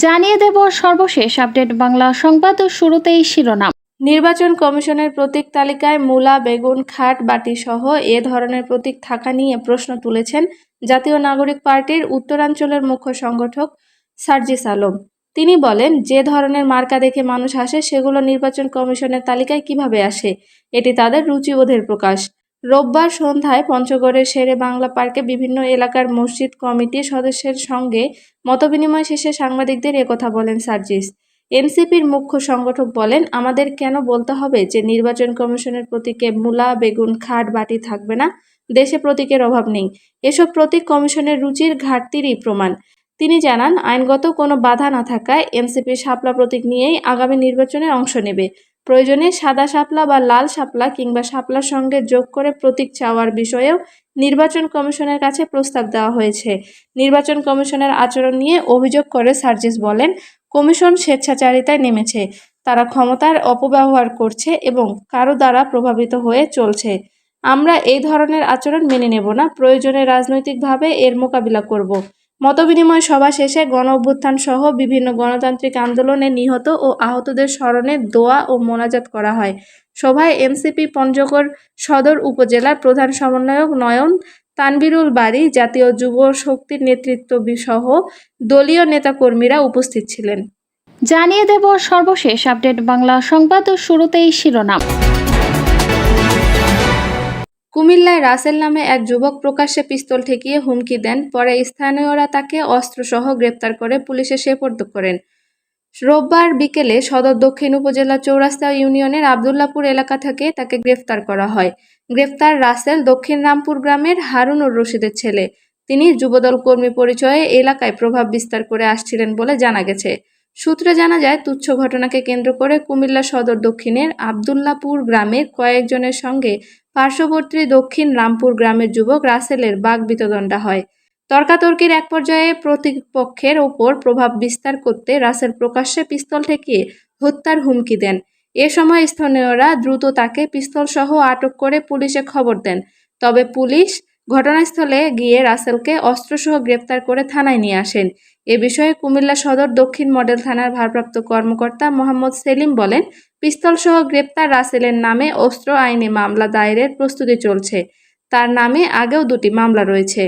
জানিয়ে দেব সর্বশেষ আপডেট বাংলা সংবাদ ও শুরুতেই শিরোনাম। নির্বাচন কমিশনের প্রতীক তালিকায় মূলা, বেগুন, খাট, বাটি সহ এ ধরনের প্রতীক থাকা নিয়ে প্রশ্ন তুলেছেন জাতীয় নাগরিক পার্টির উত্তরাঞ্চলের মুখ্য সংগঠক সার্জিস আলম। তিনি বলেন, যে ধরনের মার্কা দেখে মানুষ আসে সেগুলো নির্বাচন কমিশনের তালিকায় কিভাবে আসে? এটি তাদের রুচিবোধের প্রকাশ। রোববার সন্ধ্যায় পঞ্চগড়ের শেরে বাংলা পার্কে বিভিন্ন এলাকার মসজিদ কমিটির সদস্যের সঙ্গে মতবিনিময় শেষে সাংবাদিকদের একথা বলেন সার্জিস। এনসিপির মুখ্য সংগঠক বলেন, আমাদের কেন বলতে হবে যে নির্বাচন কমিশনের প্রতীকে মূলা, বেগুন, খাট, বাটি থাকবে না? দেশে প্রতীকের অভাব নেই। এসব প্রতীক কমিশনের রুচির ঘাটতিরই প্রমাণ। তিনি জানান, আইনগত কোনো বাধা না থাকায় এনসিপি শাপলা প্রতীক নিয়েই আগামী নির্বাচনে অংশ নেবে। প্রয়োজনে সাদা শাপলা বা লাল শাপলা কিংবা শাপলার সঙ্গে যোগ করে প্রতীক চাওয়ার বিষয়েও নির্বাচন কমিশনের কাছে প্রস্তাব দেওয়া হয়েছে। নির্বাচন কমিশনের আচরণ নিয়ে অভিযোগ করে সার্জিস বলেন, কমিশন স্বেচ্ছাচারিতায় নেমেছে। তারা ক্ষমতার অপব্যবহার করছে এবং কারো দ্বারা প্রভাবিত হয়ে চলছে। আমরা এই ধরনের আচরণ মেনে নেব না। প্রয়োজনে রাজনৈতিকভাবে এর মোকাবিলা করব। মতবিনিময় সভা শেষে গণ অভ্যুত্থান সহ বিভিন্ন গণতান্ত্রিক আন্দোলনে নিহত ও আহতদের স্মরণে দোয়া ও মোনাজাত করা হয়। সভায় এনসিপি পঞ্চগড় সদর উপজেলার প্রধান সমন্বয়ক নয়ন তানবিরুল বারী, জাতীয় যুব শক্তির নেতৃত্ব সহ দলীয় নেতাকর্মীরা উপস্থিত ছিলেন। জানিয়ে দেব সর্বশেষ আপডেট বাংলা সংবাদ ও শুরুতেই শিরোনাম। কুমিল্লায় রাসেল নামে এক যুবক প্রকাশ্যে পিস্তল ঠেকিয়ে হুমকি দেন। পরে স্থানীয়রা তাকে অস্ত্রসহ গ্রেপ্তার করে পুলিশে সোপর্দ করেন। রোববার বিকেলে সদর দক্ষিণ উপজেলা চৌরাস্তা ইউনিয়নের আবদুল্লাপুর এলাকা থেকে তাকে গ্রেফতার করা হয়। গ্রেফতার রাসেল দক্ষিণ রামপুর গ্রামের হারুনুর রশিদের ছেলে। তিনি যুবদল কর্মী পরিচয়ে এলাকায় প্রভাব বিস্তার করে আসছিলেন বলে জানা গেছে। সূত্রে জানা যায়, তুচ্ছ ঘটনাকে কেন্দ্র করে কুমিল্লা সদর দক্ষিণের আবদুল্লাপুর গ্রামের কয়েকজনের সঙ্গে পার্শ্ববর্তী দক্ষিণ রামপুর গ্রামের যুবক রাসেলের বাগবিতণ্ডা হয়। তর্কাতর্কির এক পর্যায়ে প্রতিপক্ষের ওপর প্রভাব বিস্তার করতে রাসেল প্রকাশ্যে পিস্তল ঠেকিয়ে হত্যার হুমকি দেন। এ সময় স্থানীয়রা দ্রুত তাকে পিস্তলসহ আটক করে পুলিশে খবর দেন। তবে পুলিশ ঘটনাস্থলে গিয়ে রাসেলকে অস্ত্রসহ গ্রেপ্তার করে থানায় নিয়ে আসেন। এ বিষয়ে কুমিল্লা সদর দক্ষিণ মডেল থানার ভারপ্রাপ্ত কর্মকর্তা মোহাম্মদ সেলিম বলেন, পিস্তলসহ গ্রেপ্তার রাসেলের নামে অস্ত্র আইনে মামলা দায়েরের প্রস্তুতি চলছে। তার নামে আগেও 2টি মামলা রয়েছে।